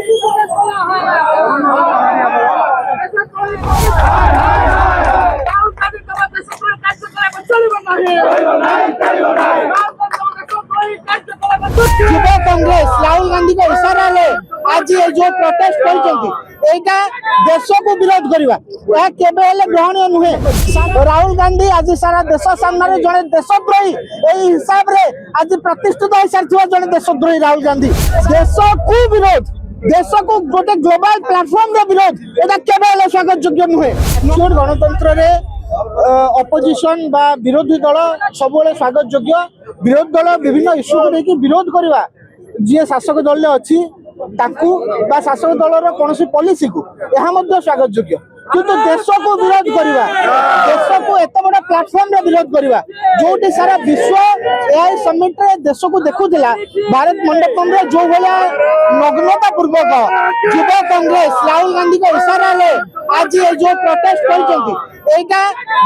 युवा कांग्रेस राहुल गांधी को इशारा आज ये जो प्रोटेस्ट कर देश को विरोध करवा ग्रहणीय नुहे। राहुल गांधी आज सारा देश सामने जड़े देशद्रोही हिसाब से आज प्रतिष्ठित हो सारी जड़े देशद्रोही राहुल गांधी देश को विरोध देश को गोटे ग्लोबल प्लेटफॉर्म विरोध यहाँ केवल स्वागत योग्य नुहे। गणतंत्र अपोजिशन बा विरोधी दल सब स्वागत योग्य। विरोधी दल विभिन्न इश्यू को लेकिन विरोध करवा जी शासक दल अच्छी शासक दल कौन पॉलिसी को यह स्वागत योग्य। किंतु देश को विरोध करवा देश को एत बड़ा प्लेटफॉर्म विरोध करवा जो सारा विश्व एआई समिट रे देश को देखुला भारत मंडपम रे जो भला नग्नता पूर्वक युवा कांग्रेस राहुल गांधी को इशारा आज ये जो प्रोटेस्ट कर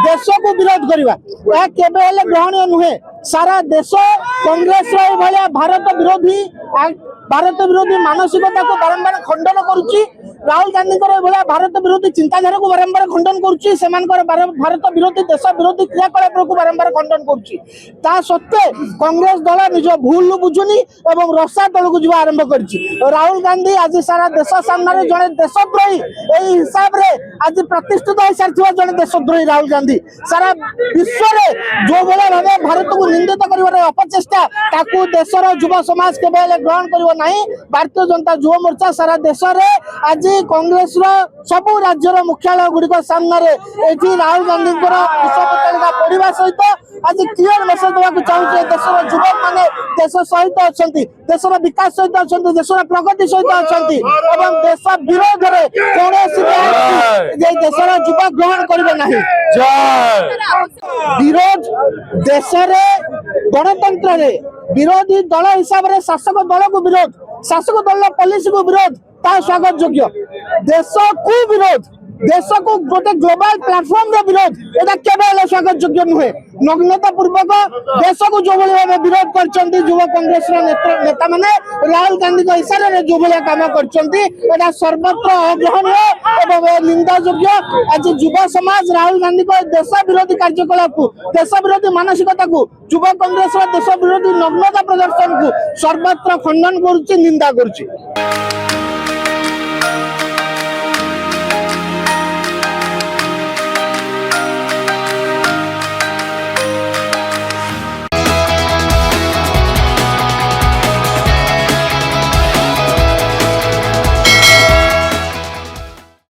देश को विरोध करवा ग्रहणीय नुहे। सारा देश कांग्रेस भारत विरोधी मानसिकता को बारंबार खंडन करुच्ची। राहुल गांधी भारत विरोधी चिंताधारा को बारंबार खंडन करुच्ची। भारत विरोधी देश विरोधी क्रियाकलाप को बारंबार खंडन करुच्ची। ता सत्वे कांग्रेस दल निज भूल बुझुनी एवं रसा तल को जीवा आरंभ करिछि। राहुल गांधी आज सारा देश सामने जड़े देशद्रोही हिसाब से आज प्रतिष्ठित हो सारी जड़े देशद्रोही राहुल गांधी सारा विश्व में जो भाव भारत को निंदित कर अपचेष्टा देशर युवा समाज के ग्रहण कर भारतीय जनता युवा मोर्चा सारा देश में आज कांग्रेस सब राज्यर मुख्यालय गुड़िक सामने राहुल गांधी विश्वविद्यालय पढ़ा सहित आज क्लियर मेसेज देवाक चाहूँ देशर युवक मैंने देश सहित अच्छा देशर विकास सहित अच्छा देशर प्रगति सहित अच्छा देश विरोध में कौन देशर युवक ग्रहण करेंगे नहीं। विरोध देश गणतंत्र विरोधी दल हिसाब से शासक दल को विरोध शासक दल पॉलिसी को विरोध ता स्वागत योग्य। देश को विरोध देश को गोटे ग्लोबल प्लेटफॉर्म विरोध यहाँ केवल स्वागत योग्य नुहे। नग्नता पूर्वक देश को जो भाव विरोध कर युव कांग्रेस नेता मैंने राहुल गांधी को इशारा जो भाया कम कर सर्वत्र अग्रहणीय एवं निंदा योग्य। आज युवा समाज राहुल गांधी को देश विरोधी कार्यकलाप को देश विरोधी मानसिकता को युवा कांग्रेस देश विरोधी नग्नता प्रदर्शन को सर्वत्र खंडन करुच्ची निंदा करुच्ची।